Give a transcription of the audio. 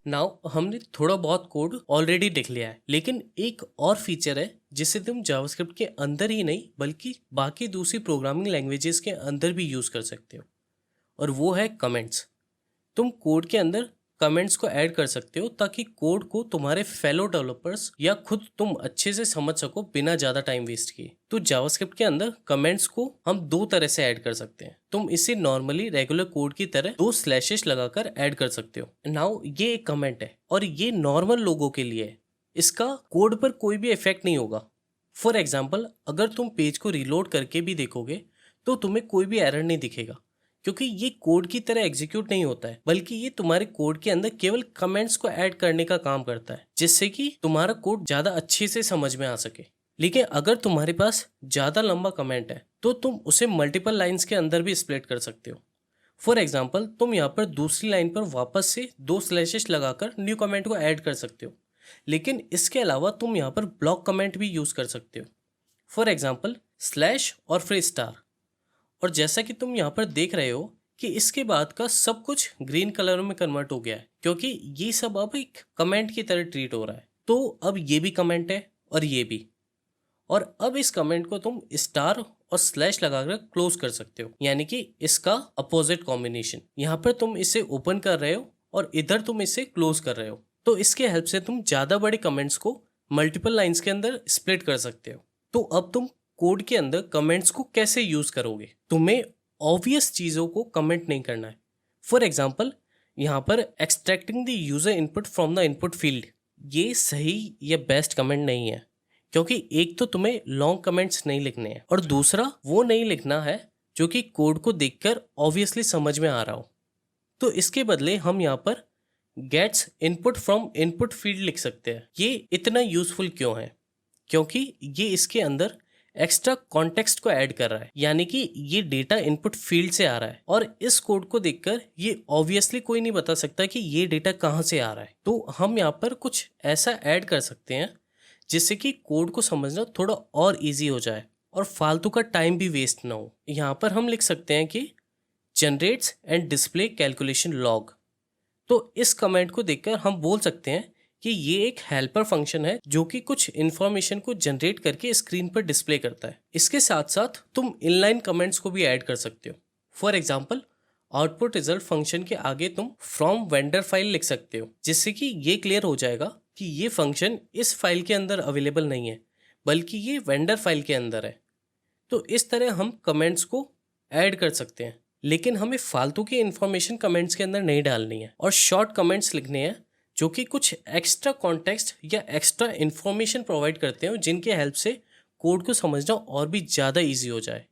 Now हमने थोड़ा बहुत कोड ऑलरेडी लिख लिया है, लेकिन एक और फीचर है जिसे तुम जावास्क्रिप्ट के अंदर ही नहीं बल्कि बाकी दूसरी प्रोग्रामिंग लैंग्वेजेस के अंदर भी यूज कर सकते हो। और वो है कमेंट्स। तुम कोड के अंदर कमेंट्स को ऐड कर सकते हो ताकि कोड को तुम्हारे फेलो डेवलपर्स या खुद तुम अच्छे से समझ सको बिना ज़्यादा टाइम वेस्ट किए। तो जावास्क्रिप्ट के अंदर कमेंट्स को हम दो तरह से ऐड कर सकते हैं। तुम इसे नॉर्मली रेगुलर कोड की तरह दो स्लैशेस लगाकर ऐड कर सकते हो। नाउ ये एक कमेंट है और ये नॉर्मल लोगों के लिए है। इसका कोड पर कोई भी इफेक्ट नहीं होगा। फॉर एग्जाम्पल, अगर तुम पेज को रिलोड करके भी देखोगे तो तुम्हें कोई भी एरर नहीं दिखेगा, क्योंकि ये कोड की तरह एग्जीक्यूट नहीं होता है, बल्कि ये तुम्हारे कोड के अंदर केवल कमेंट्स को ऐड करने का काम करता है, जिससे कि तुम्हारा कोड ज़्यादा अच्छे से समझ में आ सके। लेकिन अगर तुम्हारे पास ज़्यादा लंबा कमेंट है तो तुम उसे मल्टीपल लाइंस के अंदर भी स्प्लिट कर सकते हो। फॉर एग्जाम्पल, तुम यहाँ पर दूसरी लाइन पर वापस से दो स्लैशेस लगाकर न्यू कमेंट को ऐड कर सकते हो। लेकिन इसके अलावा तुम यहाँ पर ब्लॉक कमेंट भी यूज़ कर सकते हो। फॉर एग्जाम्पल, स्लैश और फिर स्टार। और जैसा कि तुम यहाँ पर देख रहे हो कि इसके बाद का सब कुछ ग्रीन कलर में कन्वर्ट हो गया है, क्योंकि ये सब अब एक कमेंट की तरह ट्रीट हो रहा है। तो अब ये भी कमेंट है और ये भी। और अब इस कमेंट को तुम स्टार और स्लैश लगाकर क्लोज कर सकते हो, यानी कि इसका अपोजिट कॉम्बिनेशन। यहाँ पर तुम इसे ओपन कर रहे हो और इधर तुम इसे क्लोज कर रहे हो। तो इसके हेल्प से तुम ज़्यादा बड़े कमेंट्स को मल्टीपल लाइंस के अंदर स्प्लिट कर सकते हो। तो अब तुम कोड के अंदर कमेंट्स को कैसे यूज करोगे? तुम्हें ऑब्वियस चीज़ों को कमेंट नहीं करना है। फॉर एग्जाम्पल, यहाँ पर extracting the user input from the input field, ये सही या बेस्ट कमेंट नहीं है, क्योंकि एक तो तुम्हें लॉन्ग कमेंट्स नहीं लिखने हैं और दूसरा वो नहीं लिखना है जो कि कोड को देखकर ऑब्वियसली समझ में आ रहा हो। तो इसके बदले हम यहाँ पर gets input from input field लिख सकते हैं। ये इतना यूजफुल क्यों है? क्योंकि ये इसके अंदर एक्स्ट्रा कॉन्टेक्स्ट को ऐड कर रहा है, यानी कि ये डेटा इनपुट फील्ड से आ रहा है और इस कोड को देखकर ये ऑब्वियसली कोई नहीं बता सकता कि ये डेटा कहाँ से आ रहा है। तो हम यहाँ पर कुछ ऐसा ऐड कर सकते हैं जिससे कि कोड को समझना थोड़ा और इजी हो जाए और फालतू का टाइम भी वेस्ट ना हो। यहाँ पर हम लिख सकते हैं कि generates and display calculation log. तो इस कमेंट को देखकर हम बोल सकते हैं कि ये एक हेल्पर फंक्शन है जो कि कुछ इन्फॉर्मेशन को जनरेट करके स्क्रीन पर डिस्प्ले करता है। इसके साथ साथ तुम इनलाइन कमेंट्स को भी ऐड कर सकते हो। For example, output result function के आगे तुम फ्रॉम वेंडर फाइल लिख सकते हो, जिससे कि ये क्लियर हो जाएगा कि ये फंक्शन इस फाइल के अंदर अवेलेबल नहीं है, बल्कि ये वेंडर फाइल के अंदर है। तो इस तरह हम कमेंट्स को ऐड कर सकते हैं, लेकिन हमें फालतू की इन्फॉर्मेशन कमेंट्स के अंदर नहीं डालनी है और शॉर्ट कमेंट्स लिखने हैं जो कि कुछ एक्स्ट्रा कॉन्टेक्स्ट या एक्स्ट्रा इन्फॉर्मेशन प्रोवाइड करते हो, जिनके हेल्प से कोड को समझना और भी ज़्यादा इजी हो जाए।